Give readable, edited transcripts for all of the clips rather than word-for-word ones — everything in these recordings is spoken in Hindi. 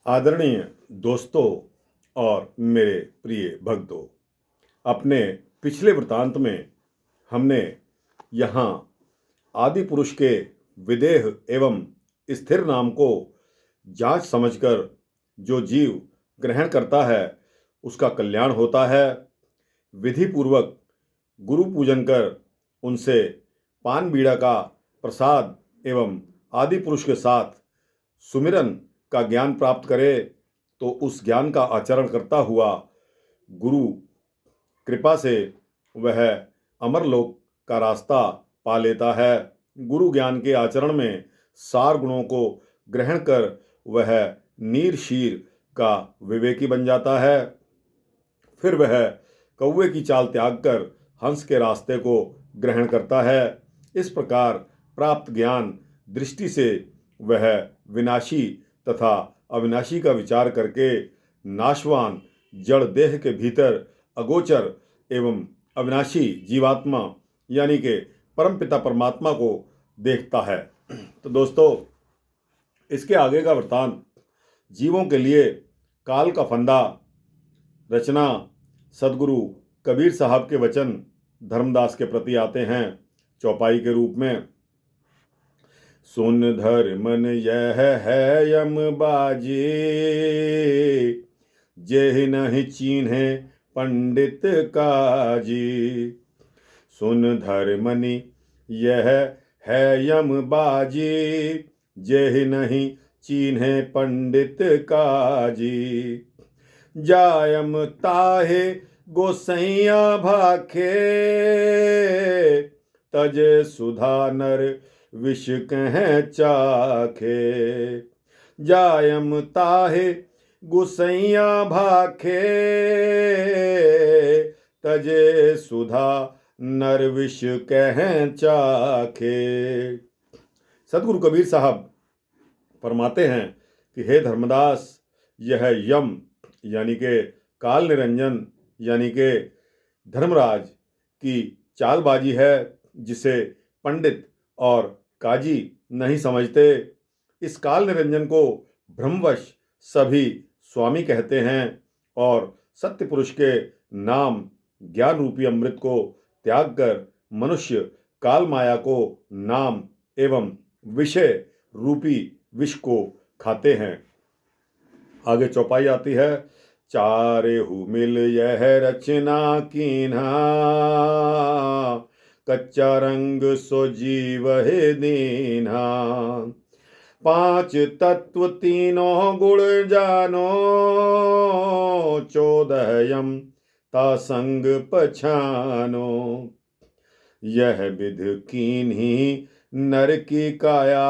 आदरणीय दोस्तों और मेरे प्रिय भक्तों, अपने पिछले वृतांत में हमने यहाँ आदि पुरुष के विदेह एवं स्थिर नाम को जांच समझकर जो जीव ग्रहण करता है उसका कल्याण होता है। विधि पूर्वक गुरु पूजन कर उनसे पान बीड़ा का प्रसाद एवं आदि पुरुष के साथ सुमिरन का ज्ञान प्राप्त करे तो उस ज्ञान का आचरण करता हुआ गुरु कृपा से वह अमरलोक का रास्ता पा लेता है। गुरु ज्ञान के आचरण में सार गुणों को ग्रहण कर वह नीर शीर का विवेकी बन जाता है। फिर वह कौवे की चाल त्याग कर हंस के रास्ते को ग्रहण करता है। इस प्रकार प्राप्त ज्ञान दृष्टि से वह विनाशी तथा अविनाशी का विचार करके नाशवान जड़ देह के भीतर अगोचर एवं अविनाशी जीवात्मा यानी कि परमपिता परमात्मा को देखता है। तो दोस्तों, इसके आगे का वृतांत जीवों के लिए काल का फंदा रचना सदगुरु कबीर साहब के वचन धर्मदास के प्रति आते हैं चौपाई के रूप में। सुन धर्मन यह है यम बाजी, जेहि नहीं चीन्हे पंडित काजी। सुन धर्मनि यह है यम बाजी, जेहि नहीं चीन्हे पंडित काजी। जायम ताहे गोसैया भाखे, तजे सुधा नर विष कह चाखे। जायम ताहे गुसैया भाखे, तजे सुधा नर विष कह चाखे। सदगुरु कबीर साहब फरमाते हैं कि हे धर्मदास, यह यम यानी के काल निरंजन यानी के धर्मराज की चालबाजी है, जिसे पंडित और काजी नहीं समझते। इस काल निरंजन को भ्रमवश सभी स्वामी कहते हैं और सत्य पुरुष के नाम ज्ञान रूपी अमृत को त्याग कर मनुष्य काल माया को नाम एवं विषय रूपी विष को खाते हैं। आगे चौपाई आती है। चारेहु मिल यह रचना कीन्हा, कच्चा रंग सो जीव है दीन्हा। पांच तत्व तीनों गुण जानो, 14 यम ता संग पछानो। यह विध कीन्ही नर की काया,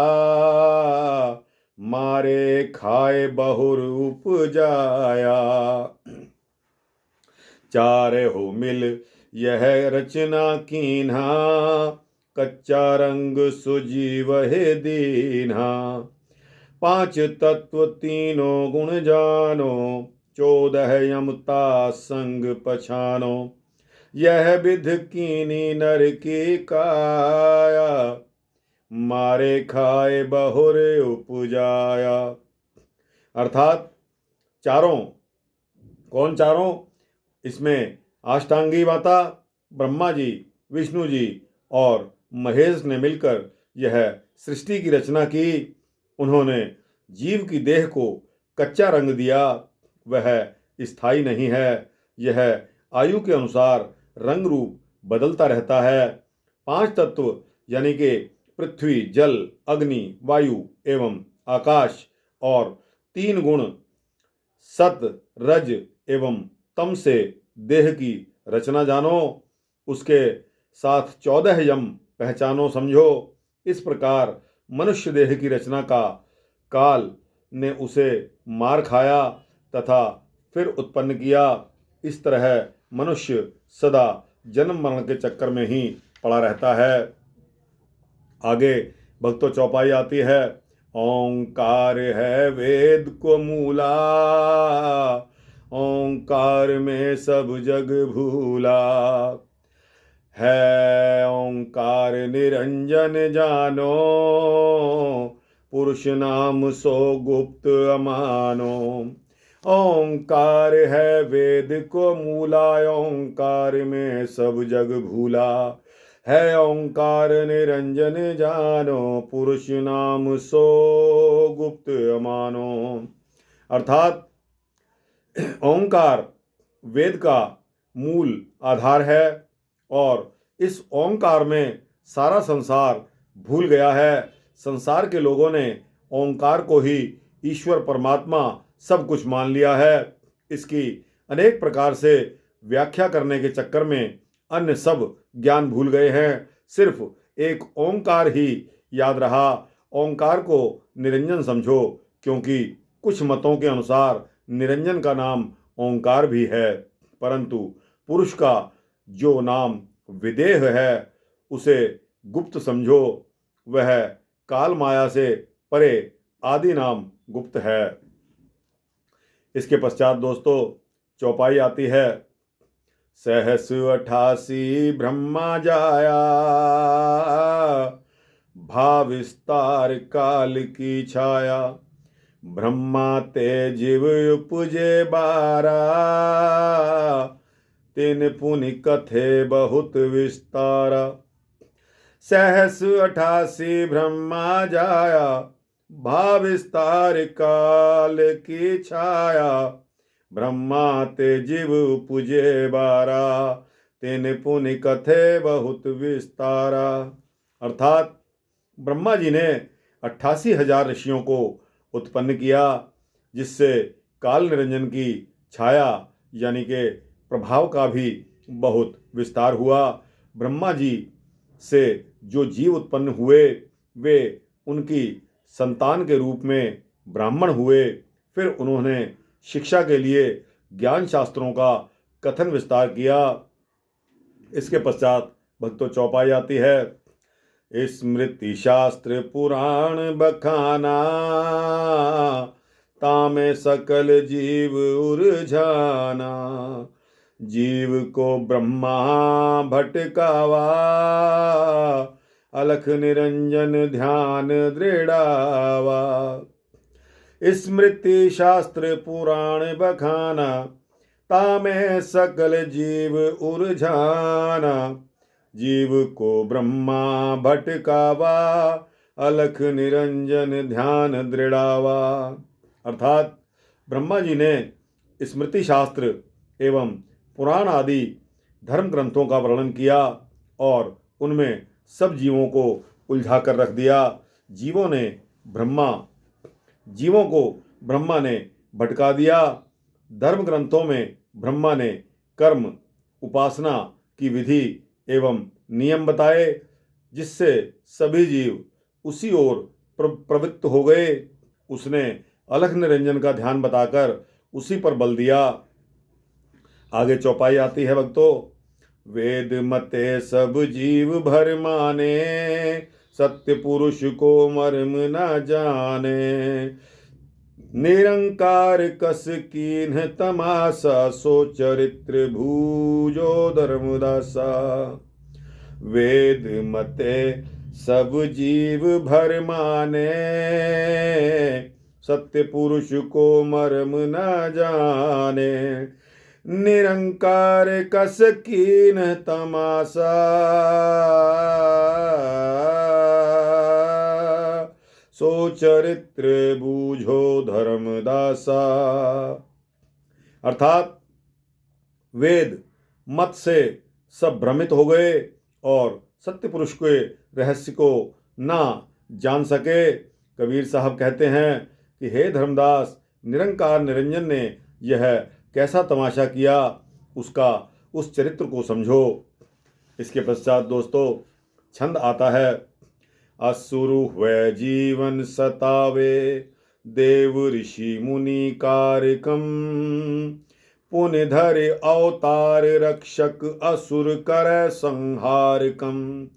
मारे खाए बहुर उपजाया। चारेहु मिल यह रचना कीन्हा, कच्चा रंग सुजीव है दीन्हा। 5 तत्व तीनों गुण जानो, 14 यमता संग पछानो। यह विध कीनी नर की काया, मारे खाए बहुर उपजाया। अर्थात चारों, कौन चारों? इसमें अष्टांगी माता ब्रह्मा जी, विष्णु जी और महेश ने मिलकर यह सृष्टि की रचना की। उन्होंने जीव की देह को कच्चा रंग दिया, वह स्थायी नहीं है। यह आयु के अनुसार रंग रूप बदलता रहता है। 5 तत्व यानी कि पृथ्वी, जल, अग्नि, वायु एवं आकाश और 3 गुण सत, रज एवं तम से देह की रचना जानो, उसके साथ 14 यम पहचानो, समझो। इस प्रकार मनुष्य देह की रचना का काल ने उसे मार खाया तथा फिर उत्पन्न किया। इस तरह मनुष्य सदा जन्म मरण के चक्कर में ही पड़ा रहता है। आगे भक्तों चौपाई आती है। ओंकार है वेद को मूला, ओंकार में सब जग भूला। है ओंकार निरंजन जानो, पुरुष नाम सो गुप्त अमानो। ओंकार है वेद को मूला, ओंकार में सब जग भूला। है ओंकार निरंजन जानो, पुरुष नाम सो गुप्त अमानो। अर्थात ओंकार वेद का मूल आधार है और इस ओंकार में सारा संसार भूल गया है। संसार के लोगों ने ओंकार को ही ईश्वर परमात्मा सब कुछ मान लिया है। इसकी अनेक प्रकार से व्याख्या करने के चक्कर में अन्य सब ज्ञान भूल गए हैं। सिर्फ एक ओंकार ही याद रहा। ओंकार को निरंजन समझो, क्योंकि कुछ मतों के अनुसार निरंजन का नाम ओंकार भी है, परंतु पुरुष का जो नाम विदेह है उसे गुप्त समझो। वह काल माया से परे आदि नाम गुप्त है। इसके पश्चात दोस्तों चौपाई आती है। सहस 88 ब्रह्मा जाया, भाव विस्तार काल की छाया। ब्रह्मा ते जीव उपजे 12, तीन पुनि कथे बहुत विस्तारा। सहस 88 ब्रह्मा जाया, भाव विस्तार काल की छाया। ब्रह्मा ते जीव उपजे 12, तीन पुनि कथे बहुत विस्तारा। अर्थात ब्रह्मा जी ने 88,000 ऋषियों को उत्पन्न किया, जिससे काल निरंजन की छाया यानी कि प्रभाव का भी बहुत विस्तार हुआ। ब्रह्मा जी से जो जीव उत्पन्न हुए वे उनकी संतान के रूप में ब्राह्मण हुए। फिर उन्होंने शिक्षा के लिए ज्ञान शास्त्रों का कथन विस्तार किया। इसके पश्चात भक्तों चौपाई आती है। स्मृति शास्त्र पुराण बखाना, तामे सकल जीव उलझाना। जीव को ब्रह्मा भटकावा, अलख निरंजन ध्यान दृढ़ावा। स्मृति शास्त्र पुराण बखाना, तामे सकल जीव उलझाना। जीव को ब्रह्मा भटकावा, अलख निरंजन ध्यान दृढ़ावा। अर्थात ब्रह्मा जी ने स्मृति शास्त्र एवं पुराण आदि धर्म ग्रंथों का वर्णन किया और उनमें सब जीवों को उलझा कर रख दिया। जीवों को ब्रह्मा ने भटका दिया। धर्म ग्रंथों में ब्रह्मा ने कर्म, उपासना की विधि एवं नियम बताए, जिससे सभी जीव उसी ओर प्रवृत्त हो गए। उसने अलख निरंजन का ध्यान बताकर उसी पर बल दिया। आगे चौपाई आती है भक्तों। वेद मते सब जीव भर माने, सत्य पुरुष को मर्म न जाने। निरंकार कस कीन्ह तमासा, सो चरित्र भूजो धर्मदासा। वेद मते सब जीव भर माने, सत्य पुरुष को मर्म न जाने। निरंकार कस कीन्ह तमासा, सो चरित्र बूझो धर्मदासा। अर्थात वेद मत से सब भ्रमित हो गए और सत्य पुरुष के रहस्य को ना जान सके। कबीर साहब कहते हैं कि हे धर्मदास, निरंकार निरंजन ने यह कैसा तमाशा किया, उसका उस चरित्र को समझो। इसके पश्चात दोस्तों छंद आता है। असुर हुए जीवन सतावे, देव ऋषि मुनि कारकम। पुण्य धरे अवतार रक्षक, असुर कर संहारकम।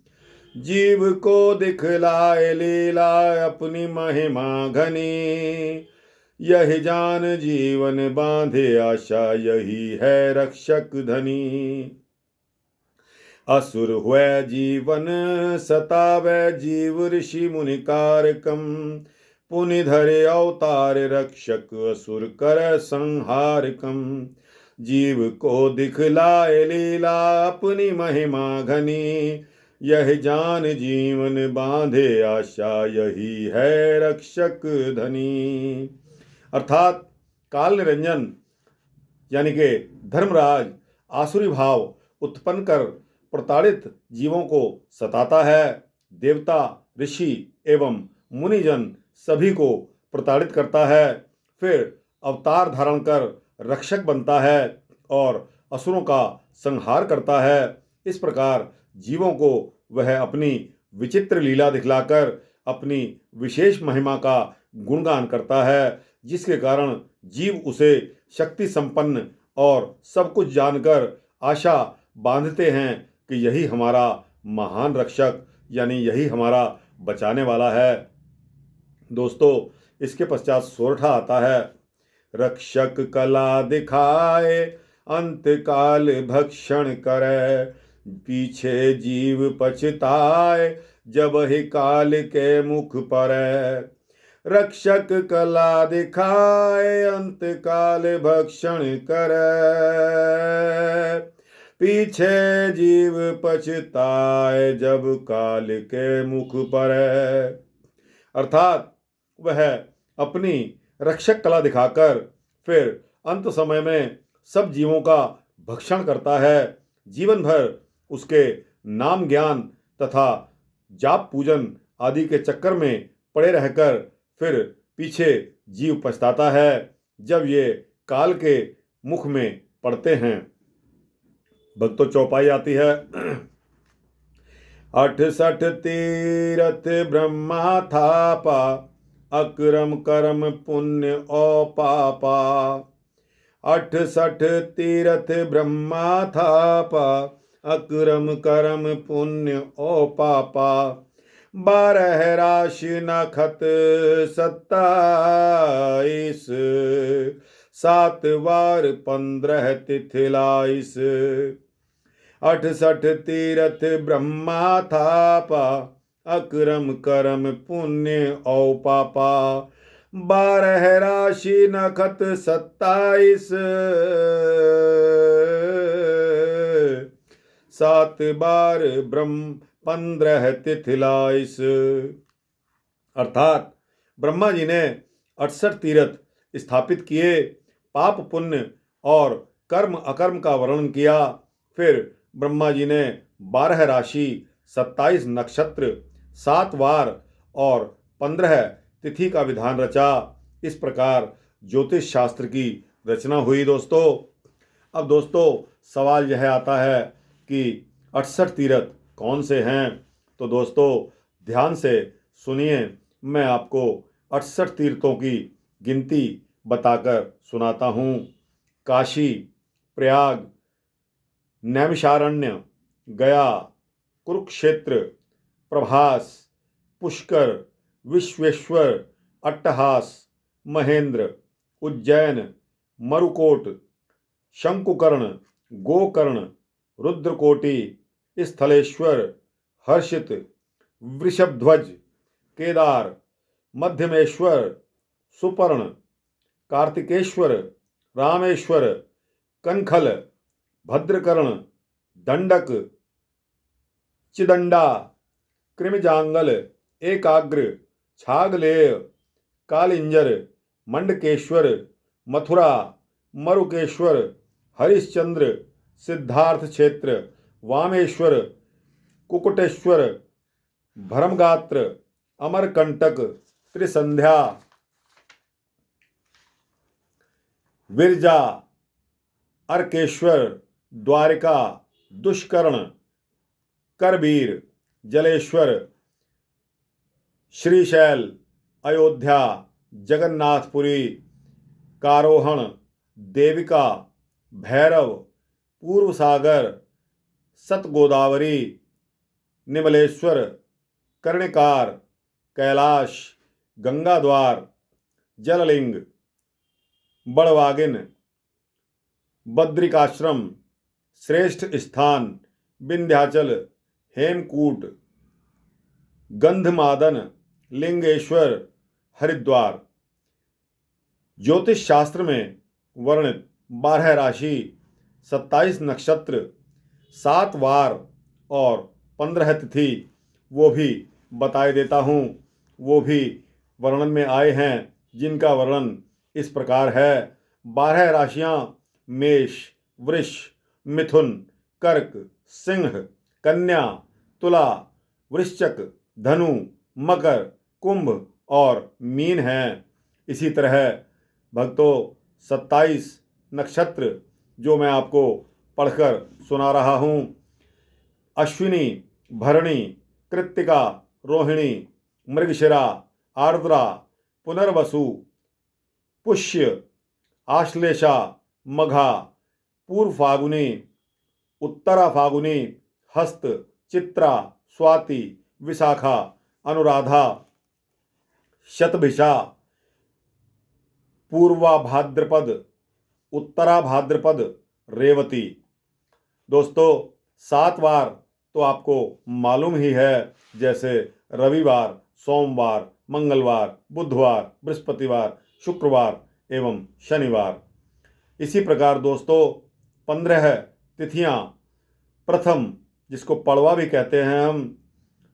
जीव को दिखलाए लीला, अपनी महिमा घनी। यही जान जीवन बांधे आशा, यही है रक्षक धनी। असुर हुए जीवन सतावे, जीव ऋषि मुनि कारकम। पुनिधरे अवतार रक्षक असुर कर संहारकम। जीव को दिखलाए लीला अपनी महिमा घनी, यह जान जीवन बांधे आशा यही है रक्षक धनी। अर्थात काल निरंजन यानी कि धर्मराज आसुरी भाव उत्पन्न कर प्रताड़ित जीवों को सताता है। देवता, ऋषि एवं मुनिजन सभी को प्रताड़ित करता है, फिर अवतार धारण कर रक्षक बनता है और असुरों का संहार करता है। इस प्रकार जीवों को वह अपनी विचित्र लीला दिखलाकर अपनी विशेष महिमा का गुणगान करता है, जिसके कारण जीव उसे शक्ति संपन्न और सब कुछ जानकर आशा बांधते हैं कि यही हमारा महान रक्षक यानी यही हमारा बचाने वाला है। दोस्तों, इसके पश्चात सोरठा आता है। रक्षक कला दिखाए अंतकाल भक्षण करे, पीछे जीव पछताए जब ही काल के मुख पड़े। रक्षक कला दिखाए अंतकाल भक्षण करे, पीछे जीव पछताए जब काल के मुख पड़े। अर्थात वह अपनी रक्षक कला दिखाकर फिर अंत समय में सब जीवों का भक्षण करता है। जीवन भर उसके नाम ज्ञान तथा जाप पूजन आदि के चक्कर में पड़े रहकर फिर पीछे जीव पछताता है जब ये काल के मुख में पड़ते हैं। भक्तों, चौपाई आती है। 68 तीरथ ब्रह्मा थापा, अक्रम कर्म पुण्य ओ पापा। 68 तीरथ ब्रह्मा थापा, अक्रम कर्म पुण्य ओ पापा। 12 राशि नखत 27, 7 वार 15 तिथिलाइस। 68 तीरथ ब्रह्मा थापा, अक्रम कर्म पुण्य औ पापा। 12 राशि नखत 27, 7 बार ब्रह्म 15 तिथिलाइस। अर्थात ब्रह्मा जी ने 68 तीर्थ स्थापित किए, पाप पुण्य और कर्म अकर्म का वर्णन किया। फिर ब्रह्मा जी ने 12 राशि, 27 नक्षत्र, 7 वार और 15 तिथि का विधान रचा। इस प्रकार ज्योतिष शास्त्र की रचना हुई। दोस्तों, अब दोस्तों सवाल यह आता है कि 68 तीर्थ कौन से हैं? तो दोस्तों ध्यान से सुनिए, मैं आपको 68 तीर्थों की गिनती बताकर सुनाता हूँ। काशी, प्रयाग, नैमिषारण्य, गया, कुरुक्षेत्र, प्रभास, पुष्कर, विश्वेश्वर, अट्टहास, महेंद्र, उज्जैन, मरुकोट, शंकुकर्ण, गोकर्ण, रुद्रकोटि, स्थलेश्वर, हर्षित, वृषभध्वज, केदार, मध्यमेश्वर, सुपर्ण, कार्तिकेश्वर, रामेश्वर, कनखल, भद्रकर्ण, दंडक, चिदंडा, कृमिजांगल, एकाग्र, छागलेय, कालिंजर, मंडकेश्वर, मथुरा, मरुकेश्वर, हरिश्चंद्र, सिद्धार्थ क्षेत्र, वामेश्वर, कुकुटेश्वर, भरमगात्र, अमरकंटक, त्रिसंध्या, विरजा, अर्केश्वर, द्वारिका, दुष्कर्ण, करबीर, जलेश्वर, श्रीशैल, अयोध्या, जगन्नाथपुरी, कारोहण, देविका, भैरव, पूर्व सागर, सतगोदावरी, निमलेश्वर, कर्णिकार, कैलाश, गंगाद्वार, जललिंग, बड़वागिन, बद्रिकाश्रम, श्रेष्ठ स्थान, विंध्याचल, हेमकूट, गंधमादन, लिंगेश्वर, हरिद्वार। ज्योतिष शास्त्र में वर्णित 12 राशि, 27 नक्षत्र, 7 वार और 15 तिथि वो भी बताए देता हूँ। वो भी वर्णन में आए हैं, जिनका वर्णन इस प्रकार है। 12 राशियाँ मेष, वृष, मिथुन, कर्क, सिंह, कन्या, तुला, वृश्चिक, धनु, मकर, कुंभ और मीन हैं। इसी तरह भक्तों 27 नक्षत्र जो मैं आपको पढ़कर सुना रहा हूँ: अश्विनी, भरणी, कृत्तिका, रोहिणी, मृगशिरा, आर्द्रा, पुनर्वसु, पुष्य, आश्लेषा, मघा, पूर्व फागुनी, उत्तरा फागुनी, हस्त, चित्रा, स्वाति, विशाखा, अनुराधा, शतभिषा, पूर्वा भाद्रपद, उत्तरा भाद्रपद, रेवती। दोस्तों 7 वार तो आपको मालूम ही है, जैसे रविवार, सोमवार, मंगलवार, बुधवार, बृहस्पतिवार, शुक्रवार एवं शनिवार। इसी प्रकार दोस्तों 15 तिथियां, प्रथम जिसको पड़वा भी कहते हैं हम,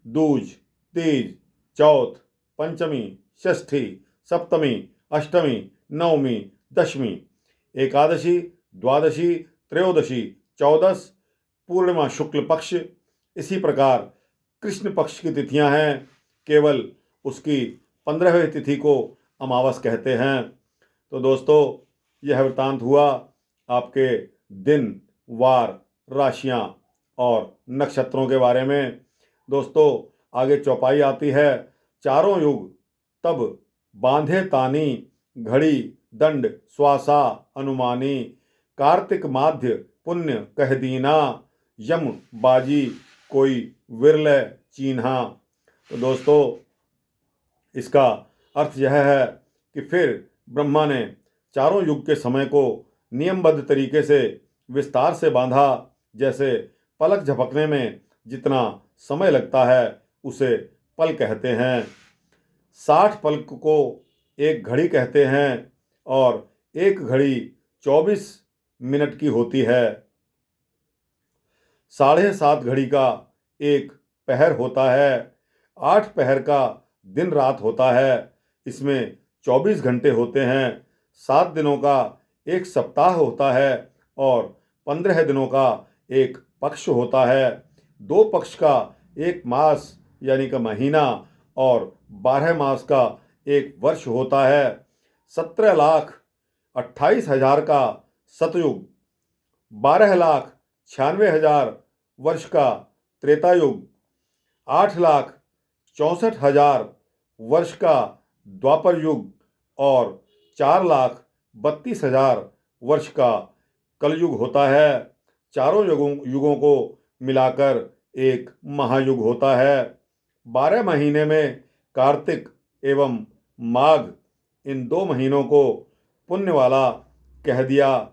दूज, तीज, चौथ, पंचमी, षष्ठी, सप्तमी, अष्टमी, नवमी, दशमी, एकादशी, द्वादशी, त्रयोदशी, चौदस, पूर्णिमा शुक्ल पक्ष। इसी प्रकार कृष्ण पक्ष की तिथियां हैं, केवल उसकी 15वीं तिथि को अमावस कहते हैं। तो दोस्तों यह वृत्तांत हुआ आपके दिन, वार, राशियां और नक्षत्रों के बारे में। दोस्तों आगे चौपाई आती है: चारों युग तब बांधे तानी, घड़ी दंड श्वासा अनुमानी, कार्तिक माध्य पुण्य कह दीना, यम बाजी कोई विरले चीन्हा। तो दोस्तों इसका अर्थ यह है कि फिर ब्रह्मा ने चारों युग के समय को नियमबद्ध तरीके से विस्तार से बांधा। जैसे पलक झपकने में जितना समय लगता है उसे पल कहते हैं। 60 पलक को एक घड़ी कहते हैं और एक घड़ी 24 मिनट की होती है। 7.5 घड़ी का एक पहर होता है। 8 पहर का दिन रात होता है। इसमें 24 घंटे होते हैं। 7 दिनों का एक सप्ताह होता है और 15 दिनों का एक पक्ष होता है। 2 पक्ष का एक मास यानी कि महीना और 12 मास का एक वर्ष होता है। 17,28,000 का सतयुग, 12,96,000 वर्ष का त्रेता युग, 8,64,000 वर्ष का द्वापर युग और 4,32,000 वर्ष का कलयुग होता है। चारों युगों को मिलाकर एक महायुग होता है। 12 महीने में कार्तिक एवं माघ इन 2 महीनों को पुण्य वाला कह दिया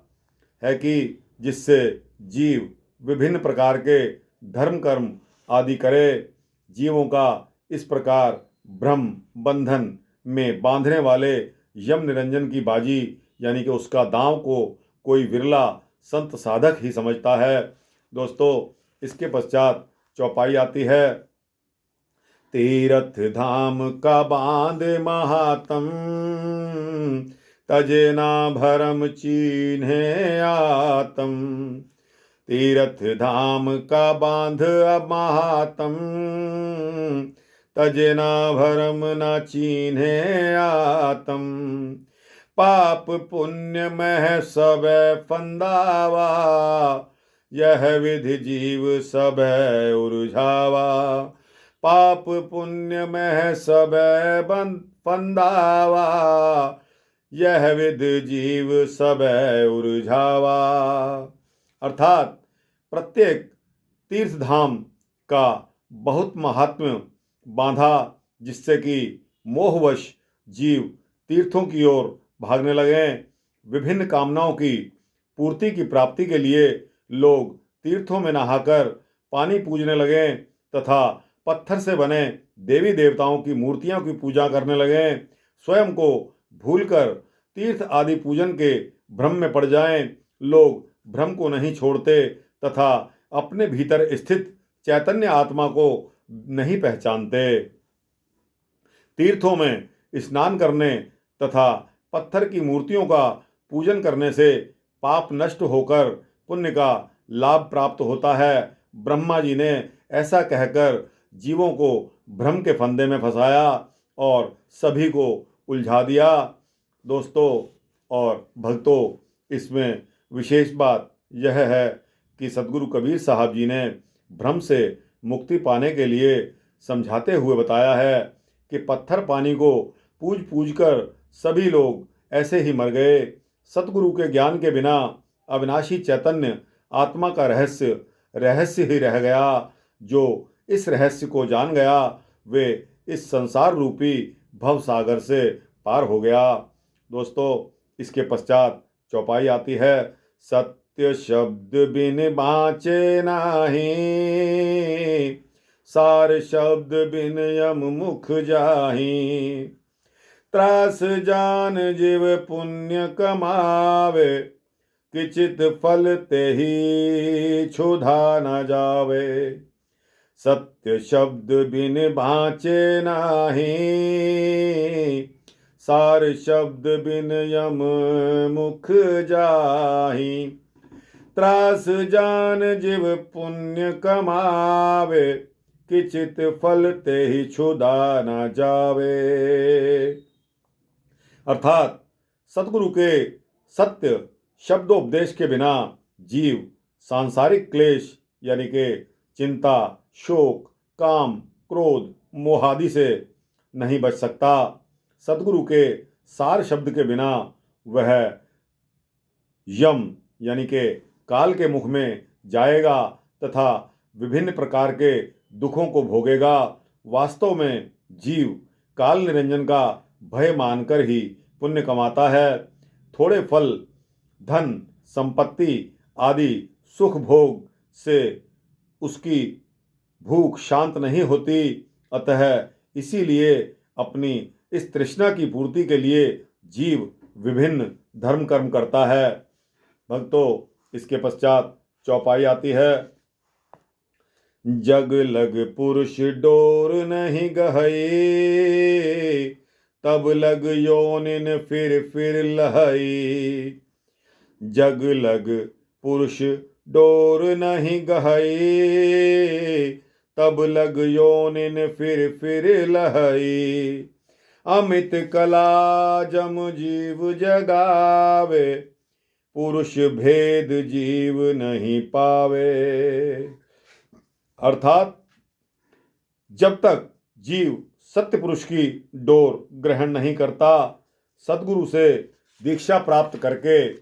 है कि जिससे जीव विभिन्न प्रकार के धर्म कर्म आदि करे। जीवों का इस प्रकार भ्रम बंधन में बांधने वाले यम निरंजन की बाजी यानी कि उसका दांव को कोई विरला संत साधक ही समझता है। दोस्तों इसके पश्चात चौपाई आती है: तीर्थ धाम का बांध महात्म, तजे ना भरम चीन्हे आत्म। तीर्थ धाम का बांध महात्म, तजे ना भरम ना चीन्हे आत्म। पाप पुण्य मह सब फंदावा, यह विधि जीव सब उलझावा। पाप पुण्य में सब फंदावा, यह विधि जीव सब उलझावा। अर्थात प्रत्येक तीर्थ धाम का बहुत महात्म्य बांधा, जिससे कि मोहवश जीव तीर्थों की ओर भागने लगे। विभिन्न कामनाओं की पूर्ति की प्राप्ति के लिए लोग तीर्थों में नहाकर पानी पूजने लगे तथा पत्थर से बने देवी देवताओं की मूर्तियों की पूजा करने लगे। स्वयं को भूलकर तीर्थ आदि पूजन के भ्रम में पड़ जाएं। लोग भ्रम को नहीं छोड़ते तथा अपने भीतर स्थित चैतन्य आत्मा को नहीं पहचानते। तीर्थों में स्नान करने तथा पत्थर की मूर्तियों का पूजन करने से पाप नष्ट होकर पुण्य का लाभ प्राप्त होता है। ब्रह्मा जी ने ऐसा कहकर जीवों को भ्रम के फंदे में फंसाया और सभी को उलझा दिया। दोस्तों और भक्तों, इसमें विशेष बात यह है कि सद्गुरु कबीर साहब जी ने भ्रम से मुक्ति पाने के लिए समझाते हुए बताया है कि पत्थर पानी को पूज पूज कर सभी लोग ऐसे ही मर गए। सतगुरु के ज्ञान के बिना अविनाशी चैतन्य आत्मा का रहस्य ही रह गया। जो इस रहस्य को जान गया वे इस संसार रूपी भव सागर से पार हो गया। दोस्तों, इसके पश्चात चौपाई आती है। सत्य शब्द बिन बाँचे नाही, सार शब्द बिन यम मुख जाहि। त्रास जान जीव पुण्य कमावे, किचित फल तेहि क्षुधा न जावे। सत्य शब्द बिन बाँचे नाही, सार शब्द बिन यम मुख जाहि। त्रास जान जीव पुण्य कमावे, किचित फल तेहि क्षुधा न जावे। अर्थात सतगुरु के सत्य शब्दोपदेश के बिना जीव सांसारिक क्लेश यानी कि चिंता, शोक, काम, क्रोध, मोह आदि से नहीं बच सकता। सतगुरु के सार शब्द के बिना वह यम यानी कि काल के मुख में जाएगा तथा विभिन्न प्रकार के दुखों को भोगेगा। वास्तव में जीव काल निरंजन का भय मानकर ही पुण्य कमाता है। थोड़े फल, धन, संपत्ति आदि सुख भोग से उसकी भूख शांत नहीं होती। अतः इसीलिए अपनी इस तृष्णा की पूर्ति के लिए जीव विभिन्न धर्म कर्म करता है। भक्तों, इसके पश्चात चौपाई आती है। जग लग पुरुष डोर नहीं गहई, तब लग योनिन फिर लहई। जग लग पुरुष डोर नहीं गहई, तब लग योनिन फिर लहई। अमित कला जम जीव जगावे, पुरुष भेद जीव नहीं पावे। अर्थात जब तक जीव सत्य पुरुष की डोर ग्रहण नहीं करता, सद्गुरु से दीक्षा प्राप्त करके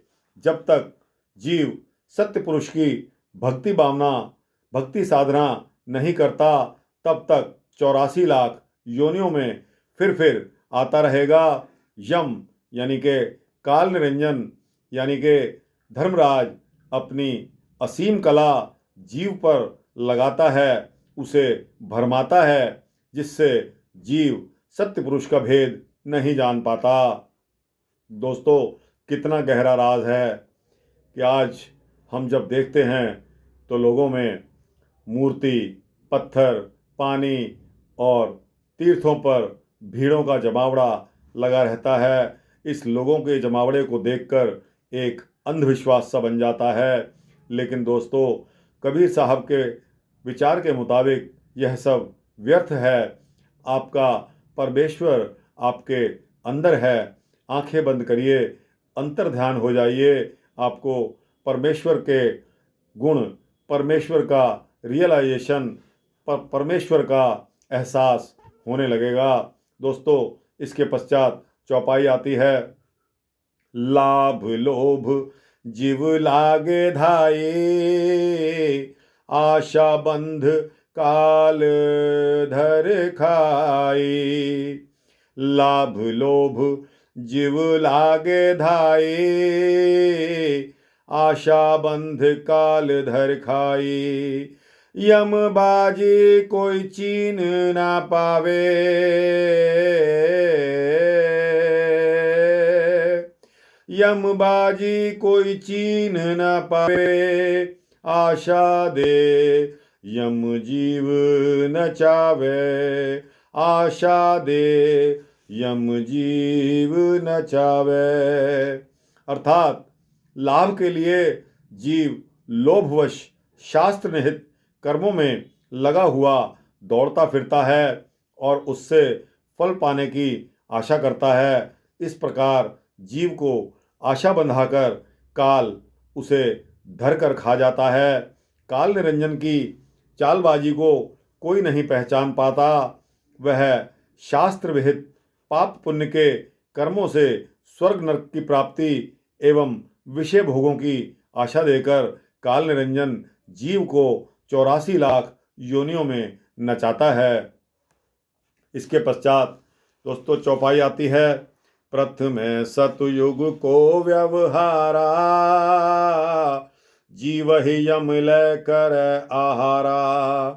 जब तक जीव सत्य पुरुष की भक्ति भावना, भक्ति साधना नहीं करता, तब तक 84 लाख योनियों में फिर आता रहेगा। यम यानी के काल निरंजन यानी के धर्मराज अपनी असीम कला जीव पर लगाता है, उसे भरमाता है, जिससे जीव सत्य पुरुष का भेद नहीं जान पाता। दोस्तों, कितना गहरा राज है कि आज हम जब देखते हैं तो लोगों में मूर्ति, पत्थर, पानी और तीर्थों पर भीड़ों का जमावड़ा लगा रहता है। इस लोगों के जमावड़े को देखकर एक अंधविश्वास सा बन जाता है। लेकिन दोस्तों, कबीर साहब के विचार के मुताबिक यह सब व्यर्थ है। आपका परमेश्वर आपके अंदर है। आंखें बंद करिए, अंतर ध्यान हो जाइए। आपको परमेश्वर के गुण, परमेश्वर का रियलाइजेशन, परमेश्वर का एहसास होने लगेगा। दोस्तों, इसके पश्चात चौपाई आती है। लाभ लोभ जीव लागे धाये, आशा बंध काल धर खाई। लाभ लोभ जीव लागे धाये, आशा बंध काल धर खाई। यम बाजी कोई चीन ना पावे, यमबाजी कोई चीन न पावे, आशा दे यम जीव न चावे, आशा दे यम जीव न चावे। अर्थात लाभ के लिए जीव लोभवश शास्त्र निहित कर्मों में लगा हुआ दौड़ता फिरता है और उससे फल पाने की आशा करता है। इस प्रकार जीव को आशा बंधाकर काल उसे धर कर खा जाता है। काल निरंजन की चालबाजी को कोई नहीं पहचान पाता। वह शास्त्र विहित पाप पुण्य के कर्मों से स्वर्ग नरक की प्राप्ति एवं विषय भोगों की आशा देकर काल निरंजन जीव को 84 लाख योनियों में नचाता है। इसके पश्चात दोस्तों चौपाई आती है। प्रथम सतयुग को व्यवहारा, जीव ही यम लय कर आहारा।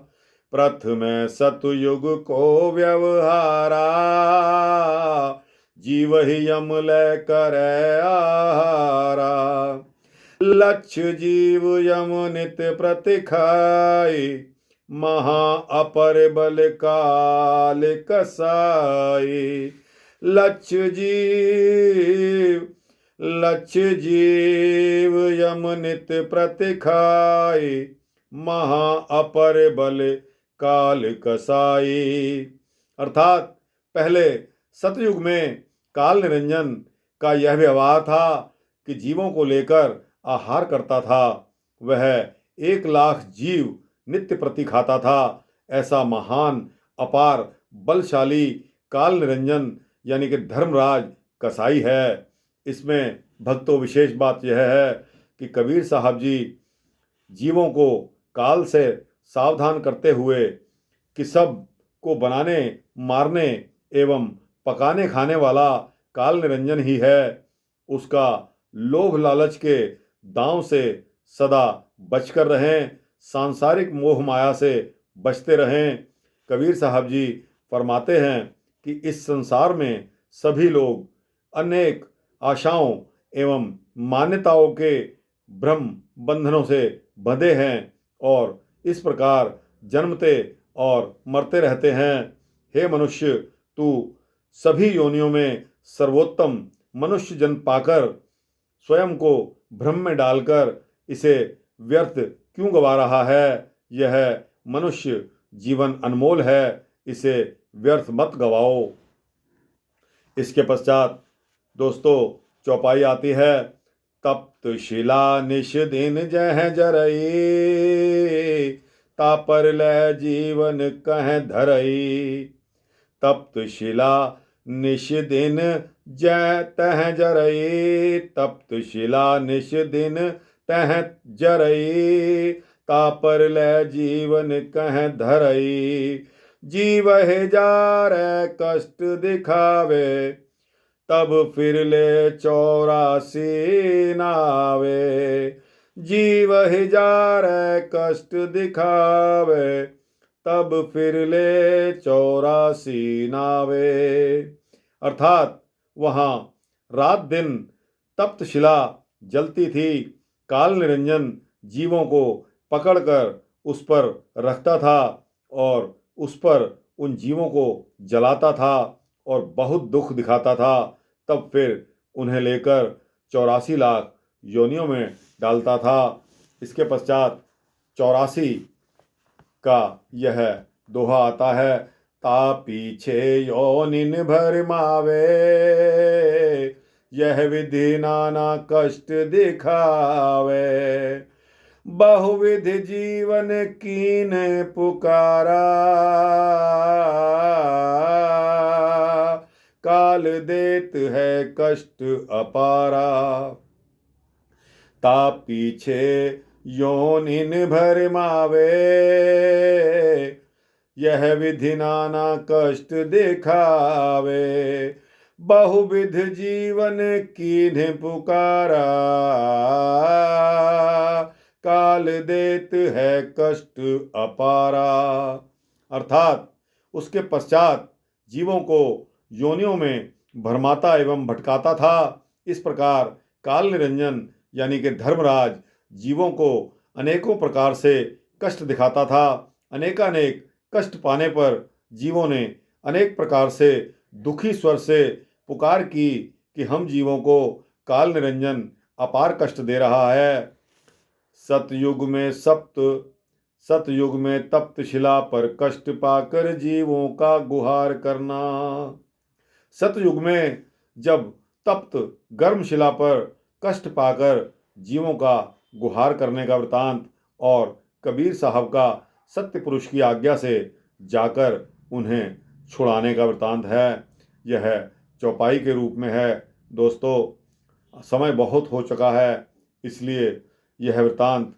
प्रथम सतयुग को व्यवहारा, जीव ही यम लय कर आहारा। लक्ष्य जीव यम नित प्रतिखाई, महा अपर बल काल कसाई। लक्ष्य जीव यम नित प्रतिखाई, महा अपर बल काल कसाई। अर्थात पहले सतयुग में काल निरंजन का यह व्यवहार था कि जीवों को लेकर आहार करता था। वह 1 लाख जीव नित्य प्रति खाता था। ऐसा महान अपार बलशाली काल निरंजन यानी कि धर्मराज कसाई है। इसमें भक्तों विशेष बात यह है कि कबीर साहब जी जीवों को काल से सावधान करते हुए कि सब को बनाने मारने एवं पकाने खाने वाला काल निरंजन ही है, उसका लोभ लालच के दांव से सदा बचकर रहें, सांसारिक मोह माया से बचते रहें। कबीर साहब जी फरमाते हैं कि इस संसार में सभी लोग अनेक आशाओं एवं मान्यताओं के भ्रम बंधनों से बंधे हैं और इस प्रकार जन्मते और मरते रहते हैं। हे मनुष्य, तू सभी योनियों में सर्वोत्तम मनुष्य जन्म पाकर स्वयं को भ्रम में डालकर इसे व्यर्थ क्यों गवा रहा है? यह मनुष्य जीवन अनमोल है, इसे व्यर्थ मत गवाओ। इसके पश्चात दोस्तों चौपाई आती है। तप्त शिला निश दिन जह जरई, तापर लय जीवन कह धरई। तप्त शिला निश दिन जय तह जरई, तप्त शिला निश दिन तह जरई। तापर लय जीवन कह धरई, जीव है जार कष्ट दिखावे, तब फिर ले 84 नावे। जीव ही जार कष्ट दिखावे, तब फिर ले 84 नावे। अर्थात वहाँ रात दिन तप्त शिला जलती थी। काल निरंजन जीवों को पकड़कर उस पर रखता था और उस पर उन जीवों को जलाता था और बहुत दुख दिखाता था। तब फिर उन्हें लेकर 84 लाख योनियों में डालता था। इसके पश्चात 84 का यह दोहा आता है। ता पीछे योनिन भर मावे, यह विधि नाना कष्ट दिखावे। बहुविध जीवन कीन पुकारा, काल देत है कष्ट अपारा। ता पीछे योनिन भर मावे, यह विधि नाना कष्ट दिखावे। बहुविध जीवन कीन्ह पुकारा, काल देत है कष्ट अपारा। अर्थात उसके पश्चात जीवों को योनियों में भरमाता एवं भटकाता था। इस प्रकार काल निरंजन यानी कि धर्मराज जीवों को अनेकों प्रकार से कष्ट दिखाता था। अनेकानेक कष्ट पाने पर जीवों ने अनेक प्रकार से दुखी स्वर से पुकार की कि हम जीवों को काल निरंजन अपार कष्ट दे रहा है। सतयुग में तप्त शिला पर कष्ट पाकर जीवों का गुहार करना। सतयुग में जब तप्त गर्म शिला पर कष्ट पाकर जीवों का गुहार करने का वृतांत और कबीर साहब का सत्य पुरुष की आज्ञा से जाकर उन्हें छुड़ाने का वृतांत है। यह चौपाई के रूप में है। दोस्तों, समय बहुत हो चुका है, इसलिए यह वृतांत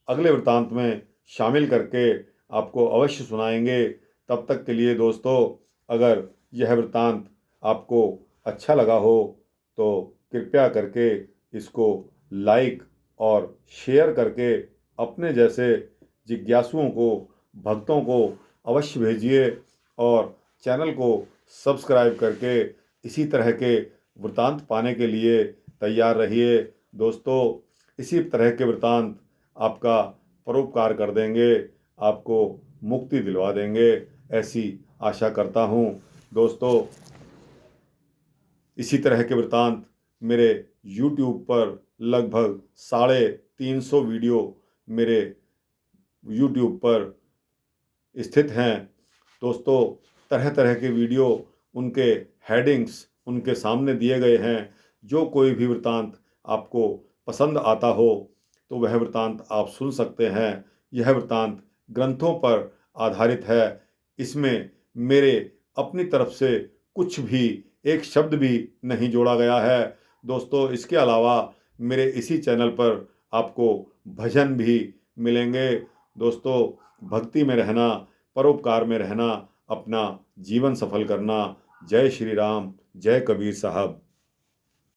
अगले वृतांत में शामिल करके आपको अवश्य सुनाएंगे। तब तक के लिए दोस्तों, अगर यह वृतांत आपको अच्छा लगा हो तो कृपया करके इसको लाइक और शेयर करके अपने जैसे जिज्ञासुओं को, भक्तों को अवश्य भेजिए और चैनल को सब्सक्राइब करके इसी तरह के वृतांत पाने के लिए तैयार रहिए। दोस्तों, इसी तरह के वृतांत आपका परोपकार कर देंगे, आपको मुक्ति दिलवा देंगे, ऐसी आशा करता हूँ। दोस्तों, इसी तरह के वृतांत मेरे YouTube पर लगभग 350 वीडियो मेरे YouTube पर स्थित हैं। दोस्तों, तरह तरह के वीडियो, उनके हेडिंग्स उनके सामने दिए गए हैं। जो कोई भी वृतांत आपको पसंद आता हो तो वह वृतांत आप सुन सकते हैं। यह वृतांत ग्रंथों पर आधारित है। इसमें मेरे अपनी तरफ से कुछ भी, एक शब्द भी नहीं जोड़ा गया है। दोस्तों, इसके अलावा मेरे इसी चैनल पर आपको भजन भी मिलेंगे। दोस्तों, भक्ति में रहना, परोपकार में रहना, अपना जीवन सफल करना। जय श्री राम, जय कबीर साहब।